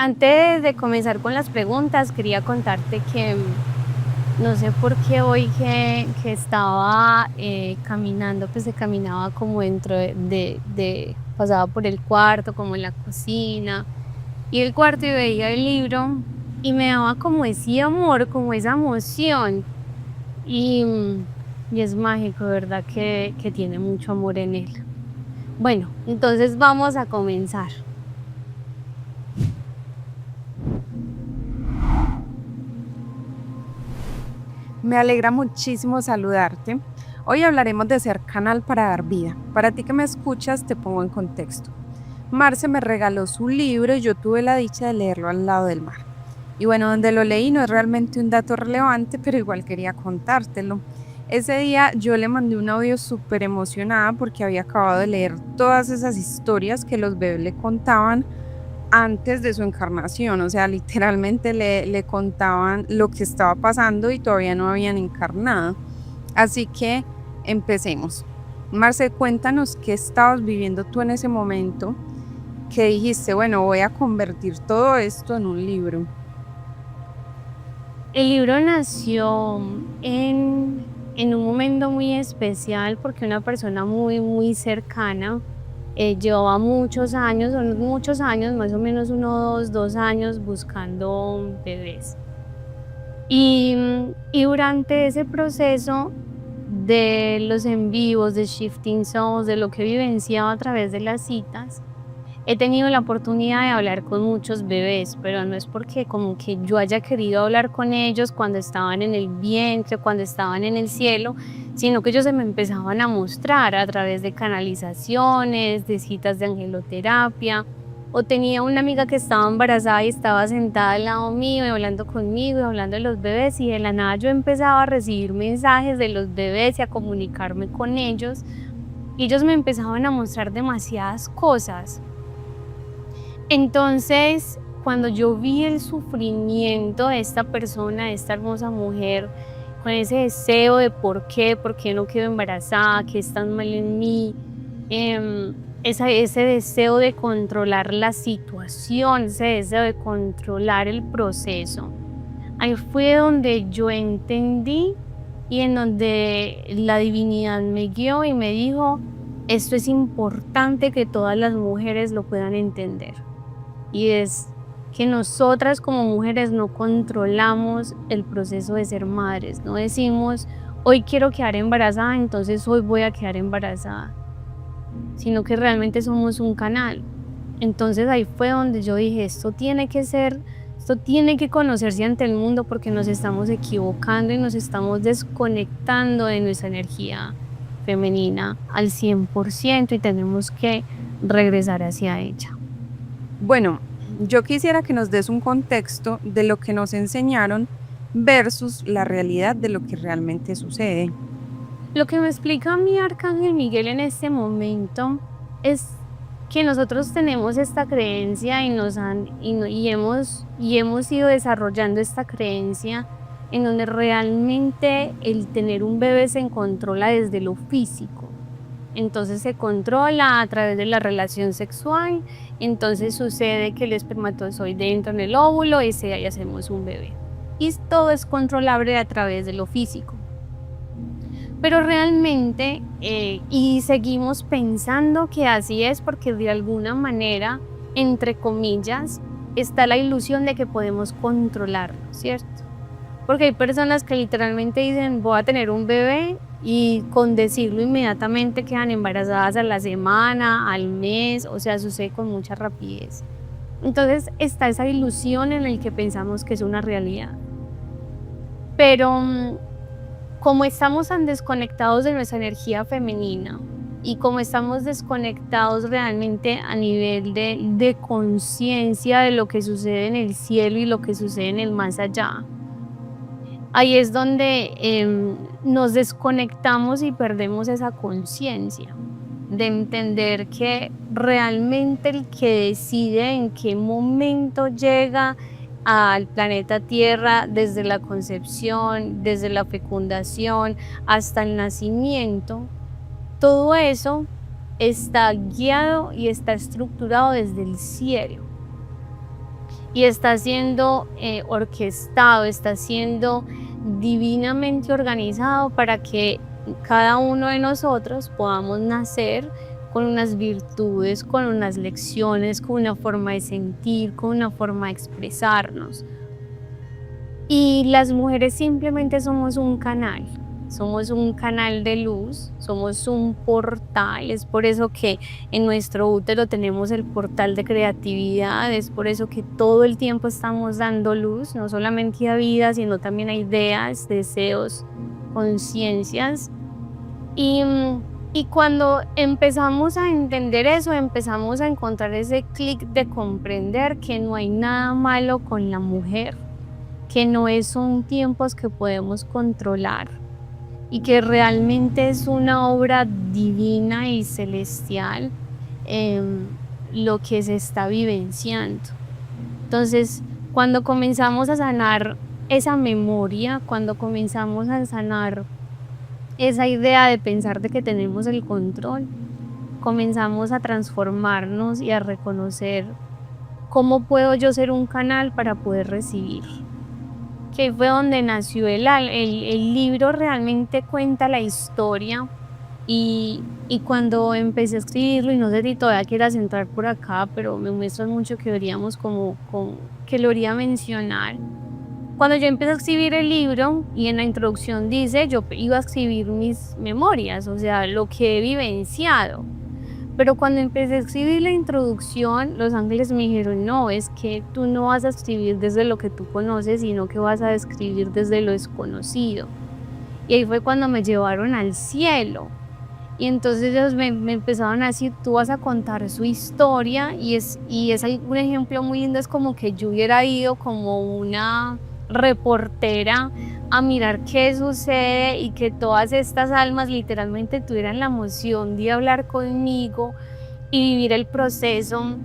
Antes de comenzar con las preguntas, quería contarte que no sé por qué hoy que estaba caminando, pues se caminaba como dentro pasaba por el cuarto, como en la cocina, y el cuarto y veía el libro y me daba como ese amor, como esa emoción. Y, y es mágico, ¿verdad? Que tiene mucho amor en él. Bueno, entonces vamos a comenzar. Me alegra muchísimo saludarte. Hoy hablaremos de ser canal para dar vida. Para ti que me escuchas, te pongo en contexto. Marce me regaló su libro y yo tuve la dicha de leerlo al lado del mar. Y bueno, donde lo leí no es realmente un dato relevante, pero igual quería contártelo. Ese día yo le mandé un audio súper emocionada porque había acabado de leer todas esas historias que los bebés le contaban antes de su encarnación, o sea, literalmente le contaban lo que estaba pasando y todavía no habían encarnado. Así que empecemos. Marce, cuéntanos qué estabas viviendo tú en ese momento que dijiste, bueno, voy a convertir todo esto en un libro. El libro nació en un momento muy especial porque una persona muy cercana llevaba muchos años, más o menos unos 2 años buscando bebés. Y durante ese proceso de los en vivos, de Shifting Souls, de lo que vivenciaba a través de las citas, he tenido la oportunidad de hablar con muchos bebés, pero no es porque como que yo haya querido hablar con ellos cuando estaban en el vientre, cuando estaban en el cielo, sino que ellos se me empezaban a mostrar a través de canalizaciones, de citas de angeloterapia, o tenía una amiga que estaba embarazada y estaba sentada al lado mío y hablando conmigo y hablando de los bebés, y de la nada yo empezaba a recibir mensajes de los bebés y a comunicarme con ellos, y ellos me empezaban a mostrar demasiadas cosas. Entonces, cuando yo vi el sufrimiento de esta persona, de esta hermosa mujer, con ese deseo de por qué no quedo embarazada, qué es tan mal en mí, em, ese deseo de controlar la situación, ese deseo de controlar el proceso, ahí fue donde yo entendí y en donde la divinidad me guió y me dijo, esto es importante que todas las mujeres lo puedan entender. Y es que nosotras como mujeres no controlamos el proceso de ser madres. No decimos, hoy quiero quedar embarazada, entonces hoy voy a quedar embarazada, sino que realmente somos un canal. Entonces ahí fue donde yo dije, esto tiene que conocerse ante el mundo, porque nos estamos equivocando y nos estamos desconectando de nuestra energía femenina al 100% y tenemos que regresar hacia ella. Bueno, yo quisiera que nos des un contexto de lo que nos enseñaron versus la realidad de lo que realmente sucede. Lo que me explica mi arcángel Miguel en este momento es que nosotros tenemos esta creencia y hemos ido desarrollando esta creencia en donde realmente el tener un bebé se controla desde lo físico. Entonces se controla a través de la relación sexual, entonces sucede que el espermatozoide entra en el óvulo y ahí hacemos un bebé. Y todo es controlable a través de lo físico. Pero realmente, y seguimos pensando que así es porque de alguna manera, entre comillas, está la ilusión de que podemos controlarlo, ¿cierto? Porque hay personas que literalmente dicen, voy a tener un bebé y con decirlo inmediatamente quedan embarazadas a la semana, al mes, o sea, sucede con mucha rapidez. Entonces está esa ilusión en la que pensamos que es una realidad. Pero como estamos tan desconectados de nuestra energía femenina y como estamos desconectados realmente a nivel de conciencia de lo que sucede en el cielo y lo que sucede en el más allá, ahí es donde nos desconectamos y perdemos esa conciencia de entender que realmente el que decide en qué momento llega al planeta Tierra, desde la concepción, desde la fecundación hasta el nacimiento, todo eso está guiado y está estructurado desde el cielo. y está siendo orquestado, está siendo divinamente organizado para que cada uno de nosotros podamos nacer con unas virtudes, con unas lecciones, con una forma de sentir, con una forma de expresarnos. Y las mujeres simplemente somos un canal de luz, somos un portal. Es por eso que en nuestro útero tenemos el portal de creatividad, es por eso que todo el tiempo estamos dando luz, no solamente a vida, sino también a ideas, deseos, conciencias. Y, y cuando empezamos a entender eso, empezamos a encontrar ese clic de comprender que no hay nada malo con la mujer, que no son tiempos que podemos controlar y que realmente es una obra divina y celestial lo que se está vivenciando. Entonces, cuando comenzamos a sanar esa memoria, cuando comenzamos a sanar esa idea de pensar de que tenemos el control, comenzamos a transformarnos y a reconocer cómo puedo yo ser un canal para poder recibir. Que fue donde nació el libro. Realmente cuenta la historia y cuando empecé a escribirlo, y no sé si todavía quieras entrar por acá, pero me muestras mucho que deberíamos que lo quería mencionar. Cuando yo empecé a escribir el libro y en la introducción dice, yo iba a escribir mis memorias, o sea, lo que he vivenciado. Pero cuando empecé a escribir la introducción, los ángeles me dijeron, no, es que tú no vas a escribir desde lo que tú conoces, sino que vas a escribir desde lo desconocido. Y ahí fue cuando me llevaron al cielo. Y entonces ellos me empezaron a decir, tú vas a contar su historia, y es un ejemplo muy lindo, es como que yo hubiera ido como una reportera a mirar qué sucede y que todas estas almas literalmente tuvieran la emoción de hablar conmigo y vivir el proceso.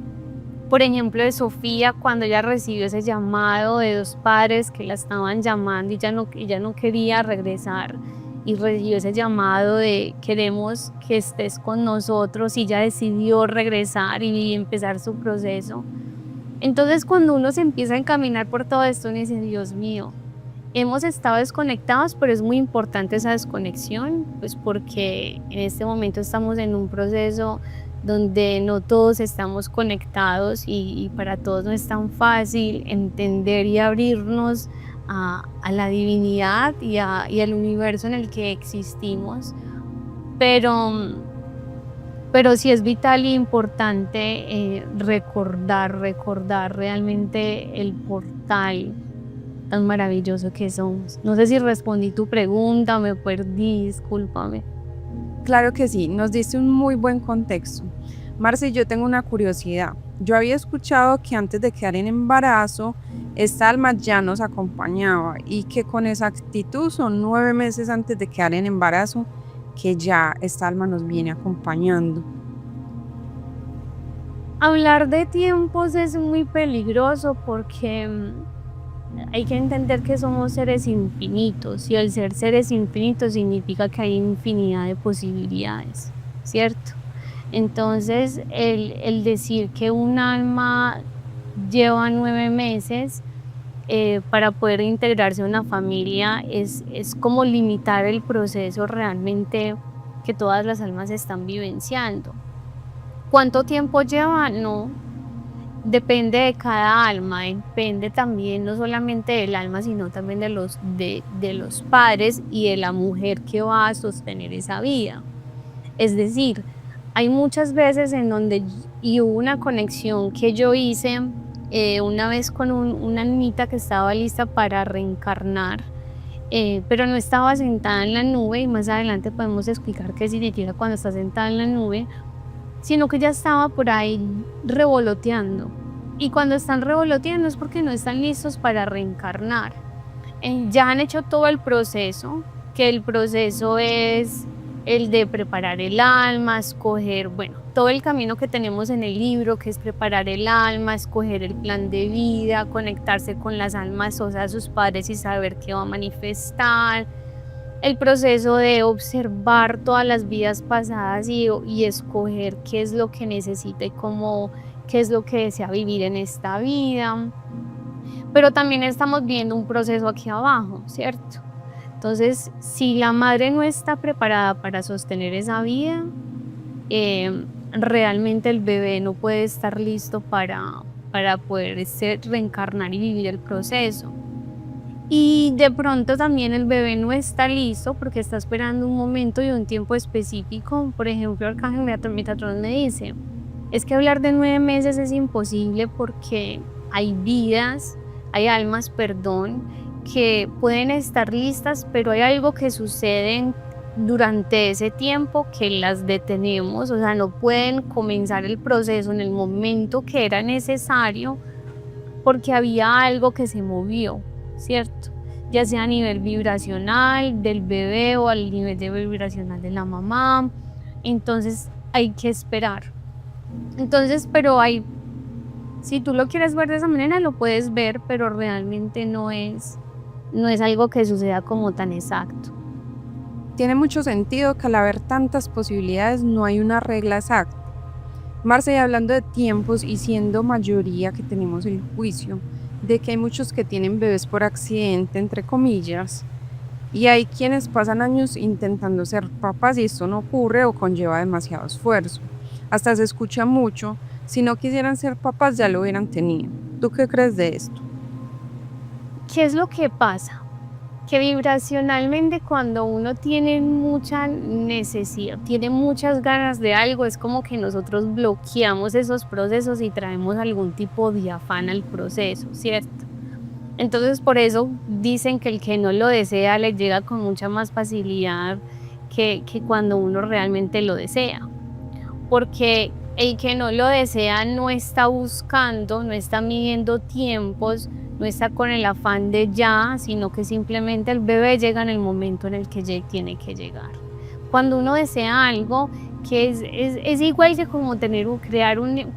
Por ejemplo, de Sofía, cuando ella recibió ese llamado de 2 padres que la estaban llamando y ella no quería regresar, y recibió ese llamado de queremos que estés con nosotros, y ella decidió regresar y empezar su proceso. Entonces, cuando uno se empieza a encaminar por todo esto, uno dice, Dios mío, hemos estado desconectados, pero es muy importante esa desconexión, pues porque en este momento estamos en un proceso donde no todos estamos conectados y para todos no es tan fácil entender y abrirnos a la divinidad y al universo en el que existimos. Pero sí es vital y importante recordar realmente el portal tan maravilloso que somos. No sé si respondí tu pregunta, me perdí, discúlpame. Claro que sí, nos diste un muy buen contexto. Marce, yo tengo una curiosidad. Yo había escuchado que antes de quedar en embarazo, esta alma ya nos acompañaba y que con exactitud son 9 meses antes de quedar en embarazo que ya esta alma nos viene acompañando. Hablar de tiempos es muy peligroso porque hay que entender que somos seres infinitos, y al ser seres infinitos significa que hay infinidad de posibilidades, ¿cierto? Entonces, el decir que un alma lleva 9 meses para poder integrarse a una familia es como limitar el proceso realmente que todas las almas están vivenciando. ¿Cuánto tiempo lleva? No, depende de cada alma, depende también no solamente del alma, sino también de los padres y de la mujer que va a sostener esa vida. Es decir, hay muchas veces en donde hubo una conexión que yo hice una vez con una niñita que estaba lista para reencarnar, pero no estaba sentada en la nube, y más adelante podemos explicar qué significa cuando está sentada en la nube, sino que ya estaba por ahí revoloteando. Y cuando están revoloteando es porque no están listos para reencarnar. Ya han hecho todo el proceso, que el proceso es el de preparar el alma, escoger, bueno, todo el camino que tenemos en el libro, que es preparar el alma, escoger el plan de vida, conectarse con las almas, o sea, sus padres, y saber qué va a manifestar. El proceso de observar todas las vidas pasadas y escoger qué es lo que necesita y qué es lo que desea vivir en esta vida. pero también estamos viendo un proceso aquí abajo, ¿cierto? Entonces, si la madre no está preparada para sostener esa vida, realmente el bebé no puede estar listo para poder reencarnar y vivir el proceso. Y de pronto también el bebé no está listo porque está esperando un momento y un tiempo específico. Por ejemplo, Arcángel Metatron me dice, es que hablar de 9 meses es imposible porque hay vidas, hay almas, perdón, que pueden estar listas, pero hay algo que sucede durante ese tiempo que las detenemos, o sea, no pueden comenzar el proceso en el momento que era necesario porque había algo que se movió, ¿cierto? Ya sea a nivel vibracional del bebé o al nivel de vibracional de la mamá, entonces hay que esperar. Entonces, pero si tú lo quieres ver de esa manera, lo puedes ver, pero realmente no es algo que suceda como tan exacto. Tiene mucho sentido que al haber tantas posibilidades no hay una regla exacta. Marce, y hablando de tiempos y siendo mayoría que tenemos el juicio de que hay muchos que tienen bebés por accidente, entre comillas, y hay quienes pasan años intentando ser papás y esto no ocurre o conlleva demasiado esfuerzo. Hasta se escucha mucho, si no quisieran ser papás ya lo hubieran tenido. ¿Tú qué crees de esto? ¿Qué es lo que pasa? Que vibracionalmente cuando uno tiene mucha necesidad, tiene muchas ganas de algo, es como que nosotros bloqueamos esos procesos y traemos algún tipo de afán al proceso, ¿cierto? Entonces por eso dicen que el que no lo desea le llega con mucha más facilidad que cuando uno realmente lo desea. Porque el que no lo desea no está buscando, no está midiendo tiempos, no está con el afán de ya, sino que simplemente el bebé llega en el momento en el que tiene que llegar. Cuando uno desea algo, que es igual que como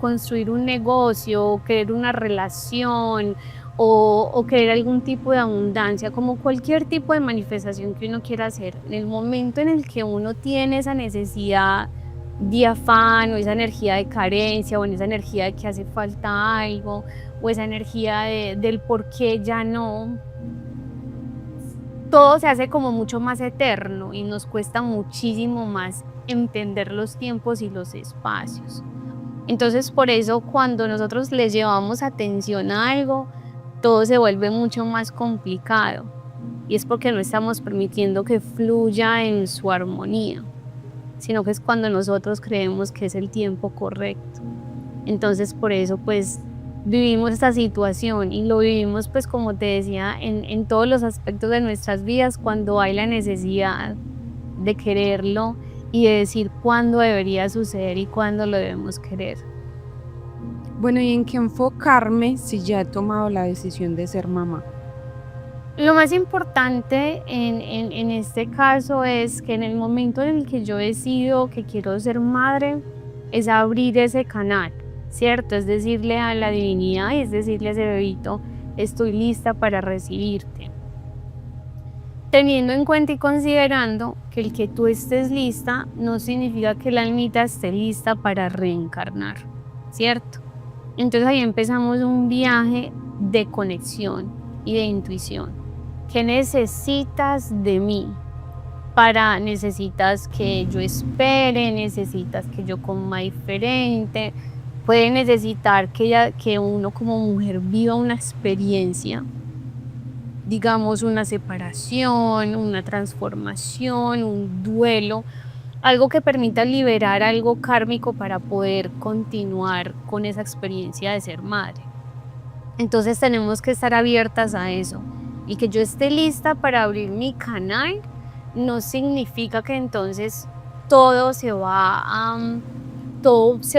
construir un negocio, querer una relación o querer algún tipo de abundancia, como cualquier tipo de manifestación que uno quiera hacer. En el momento en el que uno tiene esa necesidad de afán o esa energía de carencia o en esa energía de que hace falta algo o esa energía del por qué ya no, todo se hace como mucho más eterno y nos cuesta muchísimo más entender los tiempos y los espacios. Entonces por eso cuando nosotros les llevamos atención a algo, todo se vuelve mucho más complicado y es porque no estamos permitiendo que fluya en su armonía, sino que es cuando nosotros creemos que es el tiempo correcto. Entonces por eso pues vivimos esta situación y lo vivimos pues como te decía en todos los aspectos de nuestras vidas cuando hay la necesidad de quererlo y de decir cuándo debería suceder y cuándo lo debemos querer. Bueno, ¿y en qué enfocarme si ya he tomado la decisión de ser mamá? Lo más importante en este caso es que en el momento en el que yo decido que quiero ser madre, es abrir ese canal, ¿cierto? Es decirle a la divinidad y es decirle a ese bebito, estoy lista para recibirte. Teniendo en cuenta y considerando que el que tú estés lista no significa que la almita esté lista para reencarnar, ¿cierto? Entonces ahí empezamos un viaje de conexión y de intuición. ¿Qué necesitas de mí? Necesitas que yo espere, necesitas que yo coma diferente, puede necesitar que uno como mujer viva una experiencia, digamos una separación, una transformación, un duelo, algo que permita liberar algo kármico para poder continuar con esa experiencia de ser madre. Entonces tenemos que estar abiertas a eso. Y que yo esté lista para abrir mi canal no significa que entonces todo se va a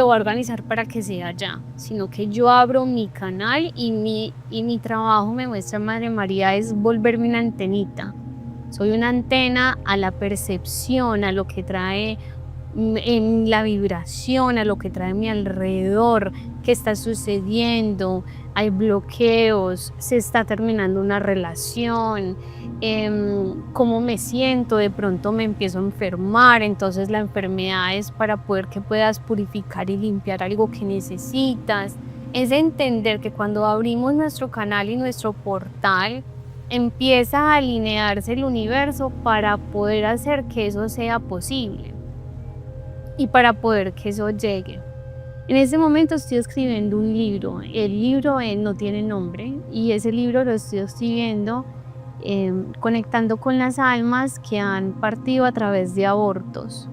organizar para que sea ya, sino que yo abro mi canal y mi trabajo, me muestra Madre María, es volverme una antenita. Soy una antena a la percepción, a lo que trae en la vibración, a lo que trae a mi alrededor, qué está sucediendo, hay bloqueos, se está terminando una relación, cómo me siento, de pronto me empiezo a enfermar, entonces la enfermedad es para poder que puedas purificar y limpiar algo que necesitas. es entender que cuando abrimos nuestro canal y nuestro portal, empieza a alinearse el universo para poder hacer que eso sea posible y para poder que eso llegue. En este momento estoy escribiendo un libro. El libro no tiene nombre y ese libro lo estoy escribiendo conectando con las almas que han partido a través de abortos.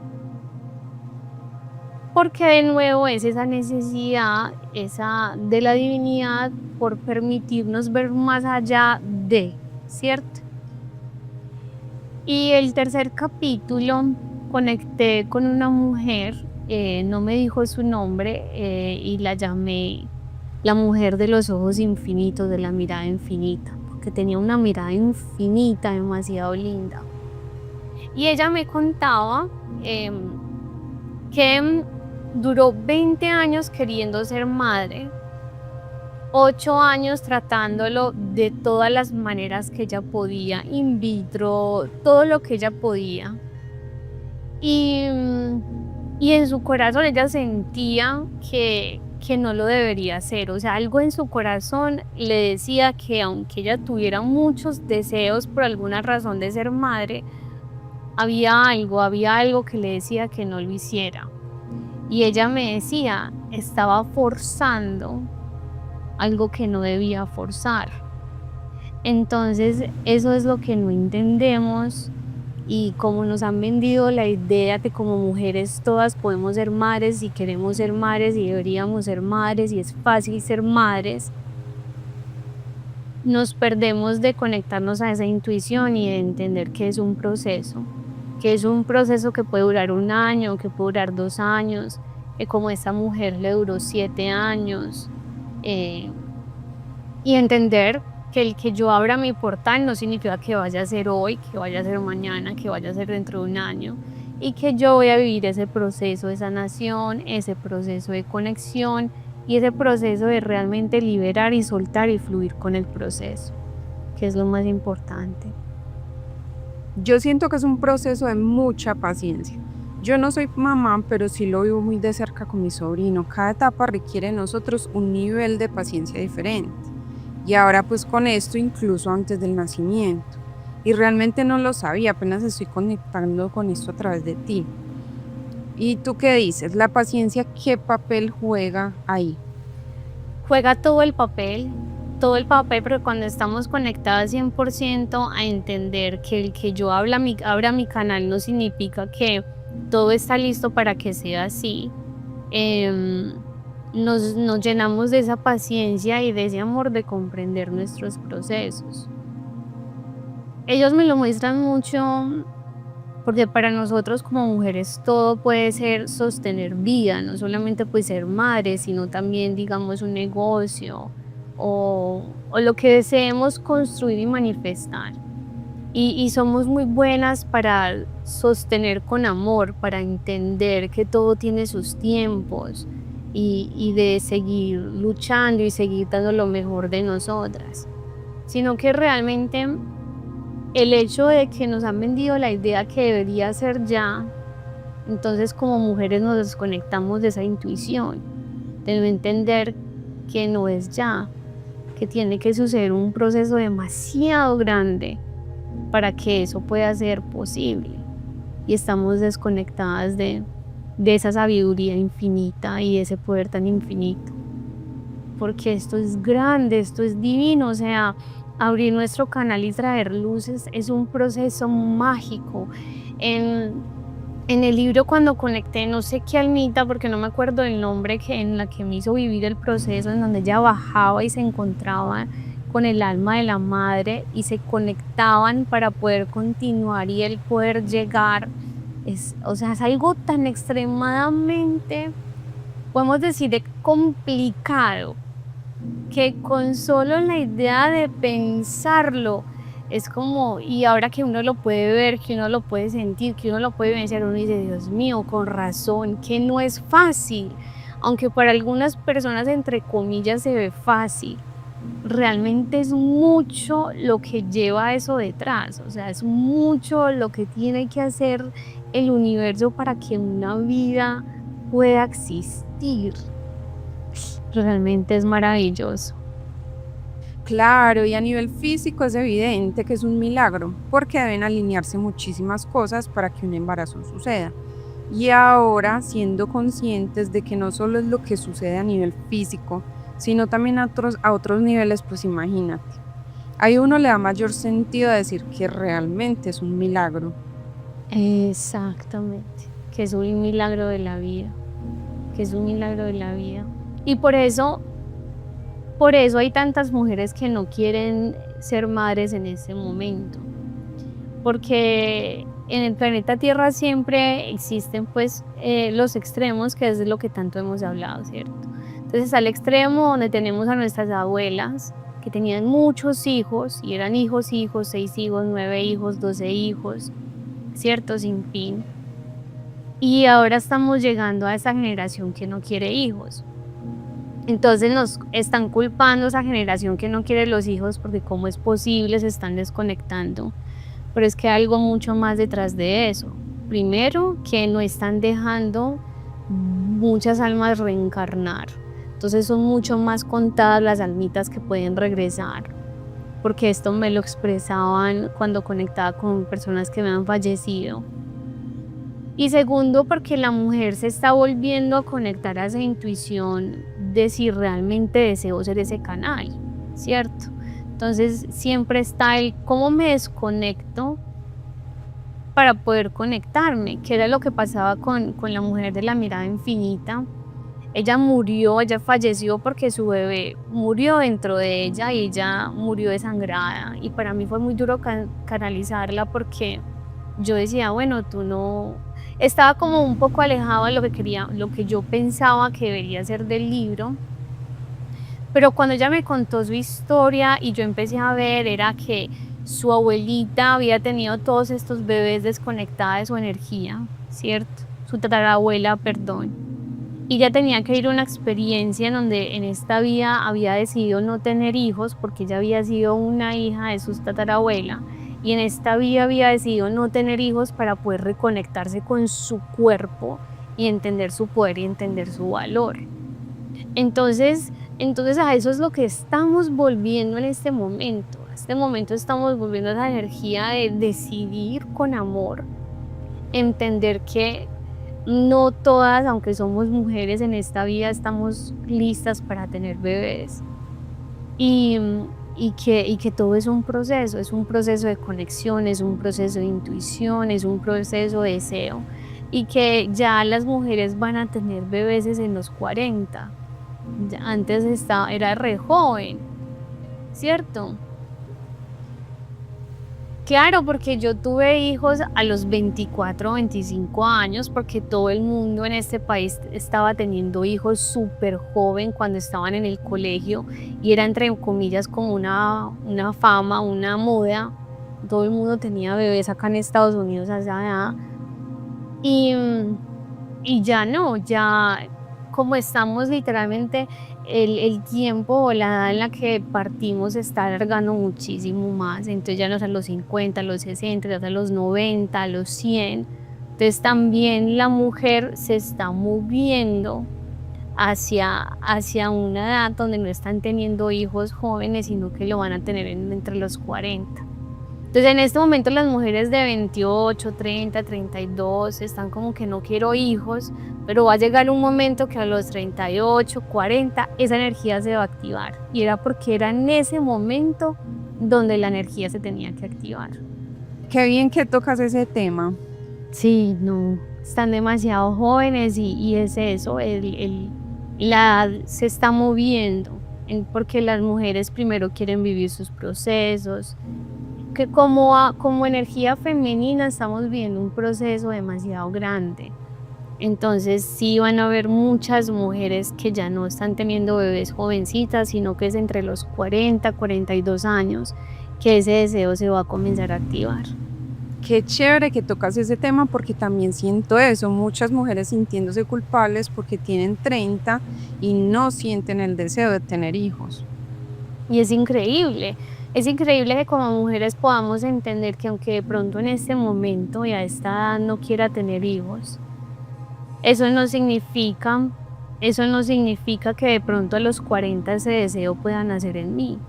Porque de nuevo es esa necesidad, esa de la divinidad por permitirnos ver más allá de, ¿cierto? Y el tercer capítulo conecté con una mujer, no me dijo su nombre y la llamé la mujer de los ojos infinitos, de la mirada infinita, porque tenía una mirada infinita, demasiado linda. Y ella me contaba que duró 20 años queriendo ser madre, 8 años tratándolo de todas las maneras que ella podía, in vitro, todo lo que ella podía. Y en su corazón ella sentía que no lo debería hacer, o sea, algo en su corazón le decía que aunque ella tuviera muchos deseos por alguna razón de ser madre, había algo que le decía que no lo hiciera. Y ella me decía, estaba forzando algo que no debía forzar. Entonces, eso es lo que no entendemos. Y como nos han vendido la idea de como mujeres todas podemos ser madres y queremos ser madres y deberíamos ser madres y es fácil ser madres, nos perdemos de conectarnos a esa intuición y de entender que es un proceso que puede durar 1 año, que puede durar 2 años, que como esta mujer le duró 7 años, y entender que el que yo abra mi portal no significa que vaya a ser hoy, que vaya a ser mañana, que vaya a ser dentro de 1 año, y que yo voy a vivir ese proceso de sanación, ese proceso de conexión y ese proceso de realmente liberar y soltar y fluir con el proceso, que es lo más importante. Yo siento que es un proceso de mucha paciencia. Yo no soy mamá, pero sí lo vivo muy de cerca con mi sobrino. Cada etapa requiere de nosotros un nivel de paciencia diferente. Y ahora pues con esto incluso antes del nacimiento. Y realmente no lo sabía, apenas estoy conectando con esto a través de ti. ¿Y tú qué dices? ¿La paciencia qué papel juega ahí? Juega todo el papel, pero cuando estamos conectadas 100% a entender que el que yo abra mi canal no significa que todo está listo para que sea así, nos llenamos de esa paciencia y de ese amor de comprender nuestros procesos. Ellos me lo muestran mucho porque para nosotros como mujeres todo puede ser sostener vida, no solamente pues ser madre, sino también digamos un negocio o lo que deseemos construir y manifestar. Y somos muy buenas para sostener con amor, para entender que todo tiene sus tiempos y de seguir luchando y seguir dando lo mejor de nosotras. Sino que realmente el hecho de que nos han vendido la idea que debería ser ya, entonces como mujeres nos desconectamos de esa intuición, de no entender que no es ya, que tiene que suceder un proceso demasiado grande para que eso pueda ser posible. Y estamos desconectadas de esa sabiduría infinita y ese poder tan infinito. Porque esto es grande, esto es divino, o sea, abrir nuestro canal y traer luces es un proceso mágico. En el libro cuando conecté, no sé qué almita, porque no me acuerdo del nombre en la que me hizo vivir el proceso, en donde ella bajaba y se encontraba con el alma de la madre y se conectaban para poder continuar y el poder llegar. O sea, es algo tan extremadamente, podemos decir, complicado, que con solo la idea de pensarlo es como, y ahora que uno lo puede ver, que uno lo puede sentir, que uno lo puede vencer, uno dice, Dios mío, con razón, que no es fácil, aunque para algunas personas entre comillas se ve fácil, realmente es mucho lo que lleva eso detrás, o sea, es mucho lo que tiene que hacer el universo para que una vida pueda existir. realmente es maravilloso. Claro, y a nivel físico es evidente que es un milagro, porque deben alinearse muchísimas cosas para que un embarazo suceda. Y ahora, siendo conscientes de que no solo es lo que sucede a nivel físico, sino también a otros niveles, pues imagínate. Ahí uno le da mayor sentido a decir que realmente es un milagro. Exactamente, que es un milagro de la vida, que es un milagro de la vida. Y por eso hay tantas mujeres que no quieren ser madres en ese momento, porque en el planeta Tierra siempre existen pues los extremos, que es de lo que tanto hemos hablado, ¿cierto? Entonces está el extremo donde tenemos a nuestras abuelas que tenían muchos hijos y eran hijos, 6 hijos, 9 hijos, 12 hijos, ¿cierto? Sin fin. Y ahora estamos llegando a esa generación que no quiere hijos. Entonces nos están culpando a esa generación que no quiere los hijos porque cómo es posible, se están desconectando. Pero es que hay algo mucho más detrás de eso. Primero, que no están dejando muchas almas reencarnar. Entonces son mucho más contadas las almitas que pueden regresar. Porque esto me lo expresaban cuando conectaba con personas que me han fallecido. Y segundo, porque la mujer se está volviendo a conectar a esa intuición de si realmente deseo ser ese canal, ¿cierto? Entonces siempre está el cómo me desconecto para poder conectarme, que era lo que pasaba con la mujer de la mirada infinita. Ella murió, ella falleció porque su bebé murió dentro de ella y ella murió desangrada. Y para mí fue muy duro canalizarla porque yo decía, bueno, tú no... Estaba como un poco alejado de lo que quería, lo que yo pensaba que debería ser del libro. Pero cuando ella me contó su historia y yo empecé a ver, era que su abuelita había tenido todos estos bebés desconectada de su energía, ¿cierto? Su tatarabuela, perdón. Y ella tenía que ir a una experiencia en donde en esta vida había decidido no tener hijos porque ella había sido una hija de su tatarabuela. Y en esta vida había decidido no tener hijos para poder reconectarse con su cuerpo y entender su poder y entender su valor. Entonces a eso es lo que estamos volviendo en este momento. En este momento estamos volviendo a esa energía de decidir con amor, entender que no todas, aunque somos mujeres en esta vida, estamos listas para tener bebés. Y que todo es un proceso de conexión, es un proceso de intuición, es un proceso de deseo. Y que ya las mujeres van a tener bebés en los 40. Antes era re joven, ¿cierto? Claro, porque yo tuve hijos a los 24, 25 años, porque todo el mundo en este país estaba teniendo hijos súper joven cuando estaban en el colegio y era entre comillas como una fama, una moda. Todo el mundo tenía bebés acá en Estados Unidos a esa edad. Y ya no, ya como estamos literalmente, el tiempo o la edad en la que partimos se está alargando muchísimo más. Entonces ya no es a los 50, a los 60, ya es a los 90, a los 100. Entonces también la mujer se está moviendo hacia una edad donde no están teniendo hijos jóvenes, sino que lo van a tener entre los 40. Entonces en este momento las mujeres de 28, 30, 32 están como que no quiero hijos, pero va a llegar un momento que a los 38, 40 esa energía se va a activar. Y era porque era en ese momento donde la energía se tenía que activar. Qué bien que tocas ese tema. Sí, no, están demasiado jóvenes y es eso, la edad se está moviendo, porque las mujeres primero quieren vivir sus procesos, que como energía femenina estamos viviendo un proceso demasiado grande. Entonces sí van a haber muchas mujeres que ya no están teniendo bebés jovencitas, sino que es entre los 40, 42 años que ese deseo se va a comenzar a activar. Qué chévere que tocas ese tema porque también siento eso, muchas mujeres sintiéndose culpables porque tienen 30 y no sienten el deseo de tener hijos. Y es increíble que como mujeres podamos entender que aunque de pronto en este momento y a esta edad no quiera tener hijos, eso no significa eso no significa que de pronto a los 40 ese deseo pueda nacer en mí.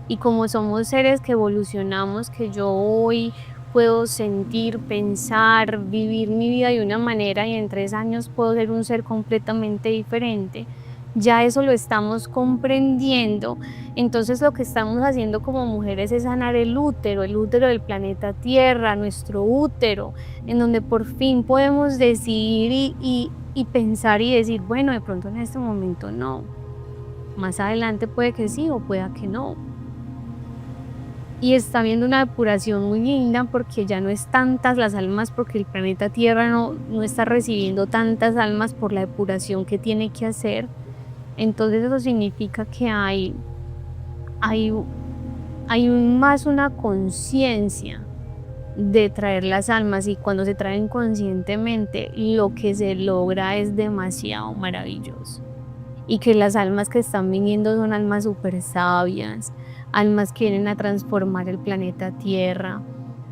Y como somos seres que evolucionamos, que yo hoy puedo sentir, pensar, vivir mi vida de una manera y en 3 años puedo ser un ser completamente diferente, ya eso lo estamos comprendiendo. Entonces lo que estamos haciendo como mujeres es sanar el útero del planeta Tierra, nuestro útero, en donde por fin podemos decidir y pensar y decir, bueno, de pronto en este momento no, más adelante puede que sí o pueda que no. Y está habiendo una depuración muy linda porque ya no es tantas las almas, porque el planeta Tierra no está recibiendo tantas almas por la depuración que tiene que hacer. Entonces eso significa que hay más una conciencia de traer las almas, y cuando se traen conscientemente lo que se logra es demasiado maravilloso. Y que las almas que están viniendo son almas súper sabias, almas que vienen a transformar el planeta Tierra.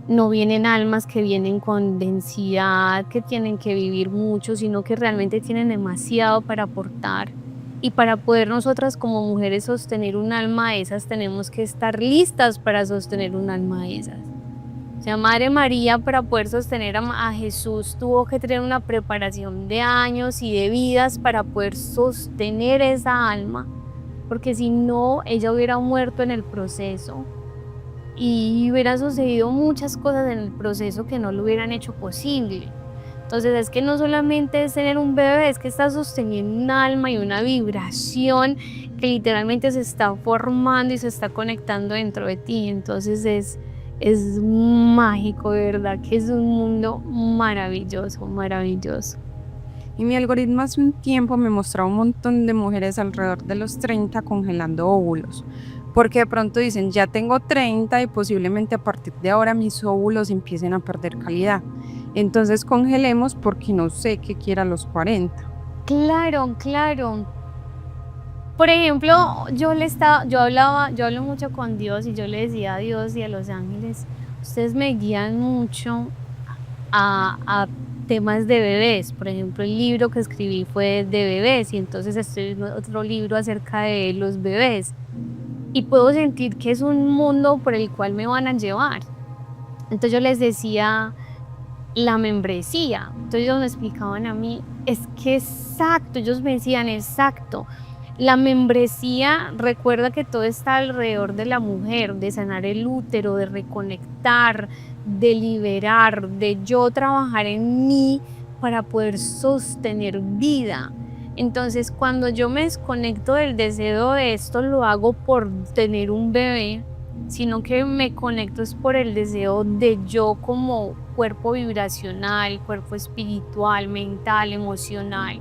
No vienen almas que vienen con densidad, que tienen que vivir mucho, sino que realmente tienen demasiado para aportar. Y para poder nosotras como mujeres sostener un alma de esas, tenemos que estar listas para sostener un alma de esas. O sea, Madre María, para poder sostener a Jesús, tuvo que tener una preparación de años y de vidas para poder sostener esa alma, porque si no, ella hubiera muerto en el proceso y hubiera sucedido muchas cosas en el proceso que no lo hubieran hecho posible. Entonces es que no solamente es tener un bebé, es que estás sosteniendo un alma y una vibración que literalmente se está formando y se está conectando dentro de ti. Entonces es mágico, de verdad, que es un mundo maravilloso, maravilloso. Y mi algoritmo hace un tiempo me mostraba un montón de mujeres alrededor de los 30 congelando óvulos, porque de pronto dicen, ya tengo 30 y posiblemente a partir de ahora mis óvulos empiecen a perder calidad. Entonces congelemos porque no sé qué quiera a los 40. Claro, claro. Por ejemplo, yo hablo mucho con Dios y yo le decía a Dios y a los ángeles, ustedes me guían mucho a temas de bebés. Por ejemplo, el libro que escribí fue de bebés y entonces estoy en otro libro acerca de los bebés. Y puedo sentir que es un mundo por el cual me van a llevar. Entonces yo les decía la membresía. Entonces ellos me explicaban a mí, es que exacto, ellos me decían exacto. La membresía, recuerda que todo está alrededor de la mujer, de sanar el útero, de reconectar, de liberar, de yo trabajar en mí para poder sostener vida. Entonces, cuando yo me desconecto del deseo de esto, lo hago por tener un bebé, sino que me conecto es por el deseo de yo como cuerpo vibracional, cuerpo espiritual, mental, emocional.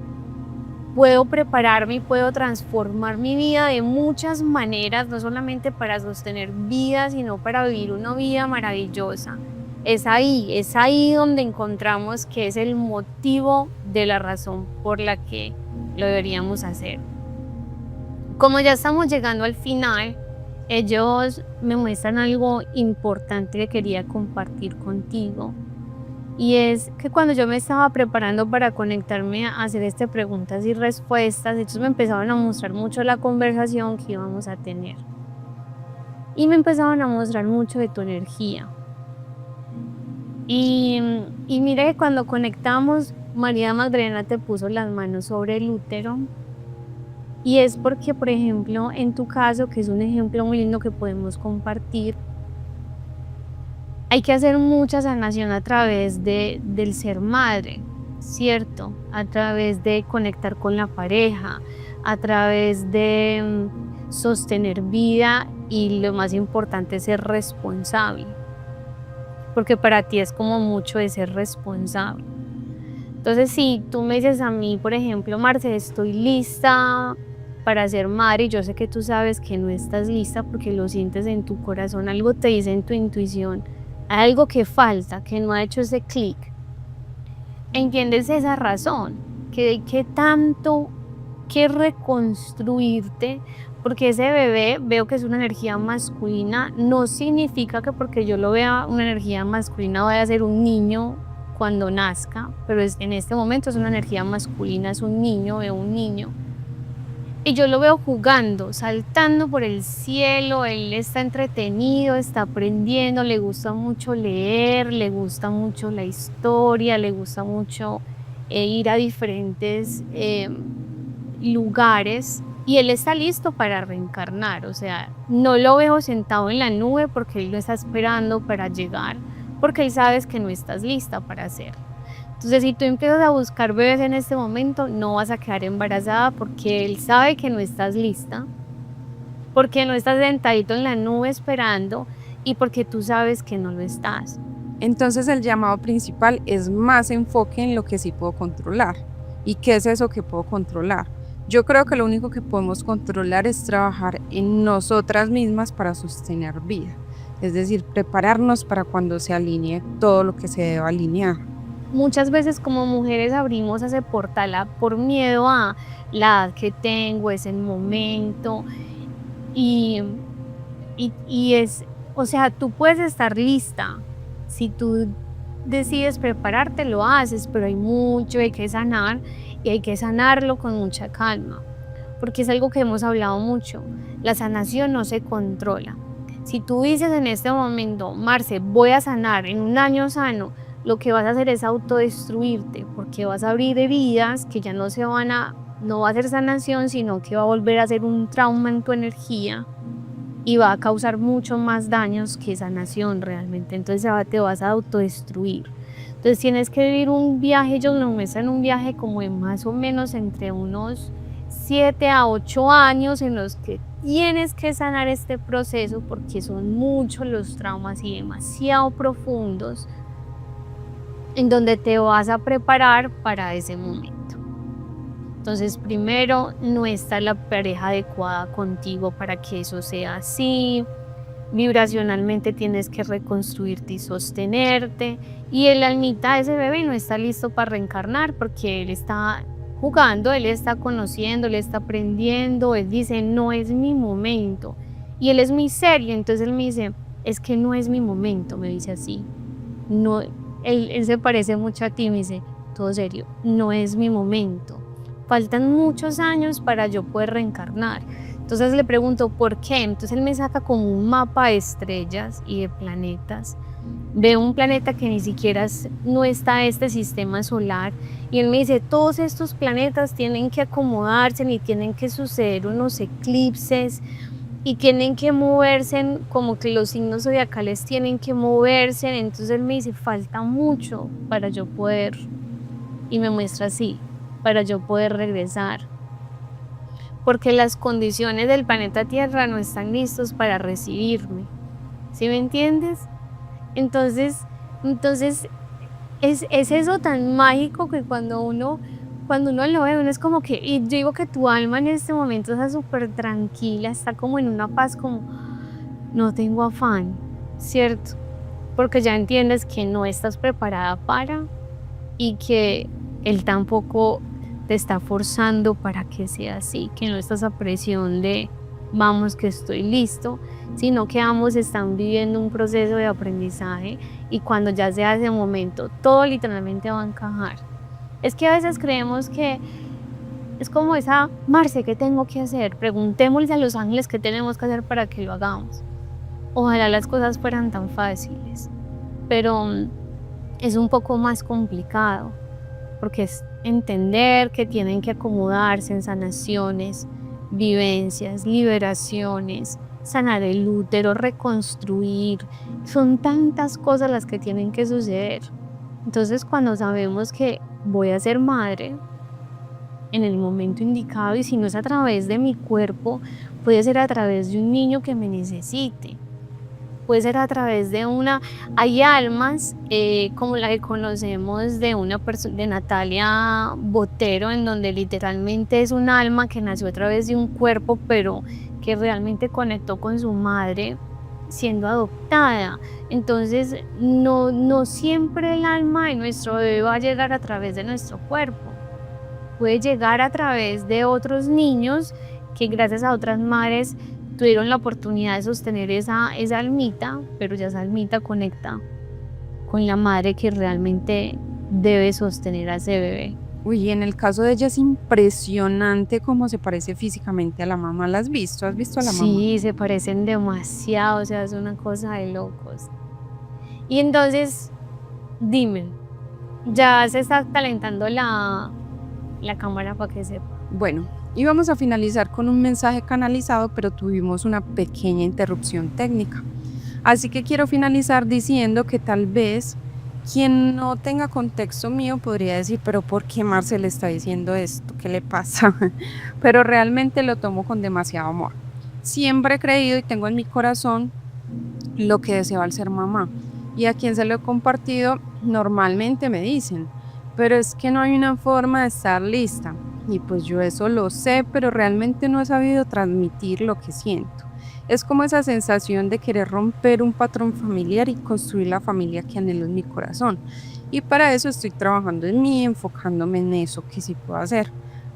Puedo prepararme y puedo transformar mi vida de muchas maneras, no solamente para sostener vida, sino para vivir una vida maravillosa. Es ahí donde encontramos que es el motivo de la razón por la que lo deberíamos hacer. Como ya estamos llegando al final, ellos me muestran algo importante que quería compartir contigo. Y es que cuando yo me estaba preparando para conectarme a hacer preguntas y respuestas, ellos me empezaban a mostrar mucho la conversación que íbamos a tener. Y me empezaban a mostrar mucho de tu energía. Y mira que cuando conectamos, María Magdalena te puso las manos sobre el útero. Y es porque, por ejemplo, en tu caso, que es un ejemplo muy lindo que podemos compartir, hay que hacer mucha sanación a través del ser madre, ¿cierto? A través de conectar con la pareja, a través de sostener vida y lo más importante es ser responsable. Porque para ti es como mucho de ser responsable. Entonces, si tú me dices a mí, por ejemplo, Marce, estoy lista para ser madre, y yo sé que tú sabes que no estás lista porque lo sientes en tu corazón, algo te dice en tu intuición, algo que falta, que no ha hecho ese clic. ¿Entiendes esa razón? Que tanto que reconstruirte, porque ese bebé veo que es una energía masculina, no significa que porque yo lo vea una energía masculina vaya a ser un niño cuando nazca, pero en este momento es una energía masculina, es un niño, veo un niño. Y yo lo veo jugando, saltando por el cielo, él está entretenido, está aprendiendo, le gusta mucho leer, le gusta mucho la historia, le gusta mucho ir a diferentes lugares y él está listo para reencarnar. O sea, no lo veo sentado en la nube porque él no está esperando para llegar, porque él sabe que no estás lista para hacerlo. Entonces, si tú empiezas a buscar bebés en este momento, no vas a quedar embarazada porque él sabe que no estás lista, porque no estás sentadito en la nube esperando y porque tú sabes que no lo estás. Entonces el llamado principal es más enfoque en lo que sí puedo controlar. ¿Y qué es eso que puedo controlar? Yo creo que lo único que podemos controlar es trabajar en nosotras mismas para sostener vida. Es decir, prepararnos para cuando se alinee todo lo que se deba alinear. Muchas veces como mujeres abrimos ese portal por miedo a la edad que tengo, es el momento y es, o sea, tú puedes estar lista, si tú decides prepararte lo haces, pero hay mucho, hay que sanar y hay que sanarlo con mucha calma, porque es algo que hemos hablado mucho, la sanación no se controla. Si tú dices en este momento, Marce, voy a sanar, en un año sano, lo que vas a hacer es autodestruirte, porque vas a abrir heridas que ya no va a ser sanación, sino que va a volver a ser un trauma en tu energía y va a causar mucho más daños que sanación realmente. Entonces te vas a autodestruir. Entonces tienes que vivir un viaje, ellos nos muestran un viaje como de más o menos entre unos 7 a 8 años en los que tienes que sanar este proceso porque son muchos los traumas y demasiado profundos, en donde te vas a preparar para ese momento. Entonces, primero, no está la pareja adecuada contigo para que eso sea así. Vibracionalmente tienes que reconstruirte y sostenerte. Y el almita de ese bebé no está listo para reencarnar porque él está jugando, él está conociendo, él está aprendiendo. Él dice, no es mi momento. Y él es muy serio, entonces él me dice, es que no es mi momento, me dice así. No, él se parece mucho a ti, me dice, todo serio, no es mi momento. Faltan muchos años para yo poder reencarnar. Entonces le pregunto, ¿por qué? Entonces él me saca como un mapa de estrellas y de planetas. Veo un planeta que ni siquiera no está en este sistema solar. Y él me dice, todos estos planetas tienen que acomodarse y tienen que suceder unos eclipses y tienen que moverse, como que los signos zodiacales tienen que moverse. Entonces él me dice, falta mucho para yo poder, y me muestra así, para yo poder regresar, porque las condiciones del planeta Tierra no están listos para recibirme, ¿sí me entiendes? Entonces es eso tan mágico que cuando uno lo ve, uno es como que, y yo digo que tu alma en este momento está súper tranquila, está como en una paz, como no tengo afán, ¿cierto? Porque ya entiendes que no estás preparada para, y que él tampoco te está forzando para que sea así, que no estás a presión de vamos que estoy listo, sino que ambos están viviendo un proceso de aprendizaje y cuando ya sea ese momento, todo literalmente va a encajar. Es que a veces creemos que es como esa, Marce, ¿qué tengo que hacer? Preguntémosle a los ángeles qué tenemos que hacer para que lo hagamos. Ojalá las cosas fueran tan fáciles, pero es un poco más complicado, porque es entender que tienen que acomodarse en sanaciones, vivencias, liberaciones, sanar el útero, reconstruir. Son tantas cosas las que tienen que suceder. Entonces, cuando sabemos que voy a ser madre en el momento indicado, y si no es a través de mi cuerpo, puede ser a través de un niño que me necesite. Puede ser a través de hay almas como la que conocemos de una persona, de Natalia Botero, en donde literalmente es un alma que nació a través de un cuerpo, pero que realmente conectó con su madre siendo adoptada. Entonces no siempre el alma de nuestro bebé va a llegar a través de nuestro cuerpo. Puede llegar a través de otros niños que gracias a otras madres tuvieron la oportunidad de sostener esa almita, pero ya esa almita conecta con la madre que realmente debe sostener a ese bebé. Uy, en el caso de ella es impresionante cómo se parece físicamente a la mamá. ¿La has visto? ¿Has visto a la mamá? Sí, se parecen demasiado, o sea, es una cosa de locos. Y entonces, dime, ya se está calentando la cámara para que sepa. Bueno, íbamos a finalizar con un mensaje canalizado, pero tuvimos una pequeña interrupción técnica. Así que quiero finalizar diciendo que tal vez quien no tenga contexto mío podría decir, pero ¿por qué Marce le está diciendo esto? ¿Qué le pasa? Pero realmente lo tomo con demasiado amor. Siempre he creído y tengo en mi corazón lo que deseo al ser mamá. Y a quien se lo he compartido, normalmente me dicen, pero es que no hay una forma de estar lista. Y pues yo eso lo sé, pero realmente no he sabido transmitir lo que siento. Es como esa sensación de querer romper un patrón familiar y construir la familia que anhelo en mi corazón. Y para eso estoy trabajando en mí, enfocándome en eso que sí puedo hacer,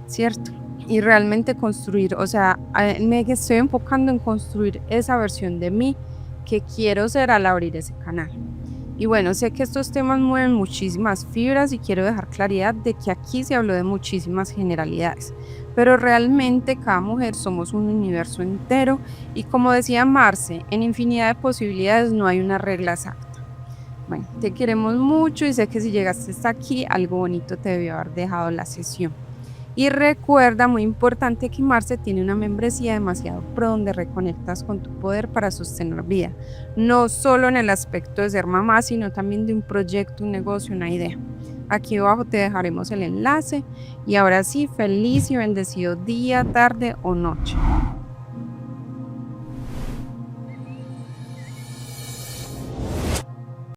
¿cierto? Y realmente construir, o sea, me estoy enfocando en construir esa versión de mí que quiero ser al abrir ese canal. Y bueno, sé que estos temas mueven muchísimas fibras y quiero dejar claridad de que aquí se habló de muchísimas generalidades, pero realmente cada mujer somos un universo entero y como decía Marce, en infinidad de posibilidades no hay una regla exacta. Bueno, te queremos mucho y sé que si llegaste hasta aquí, algo bonito te debió haber dejado la sesión. Y recuerda, muy importante, que Marce tiene una membresía demasiado pro donde reconectas con tu poder para sostener vida, no solo en el aspecto de ser mamá, sino también de un proyecto, un negocio, una idea. Aquí abajo te dejaremos el enlace y ahora sí, feliz y bendecido día, tarde o noche.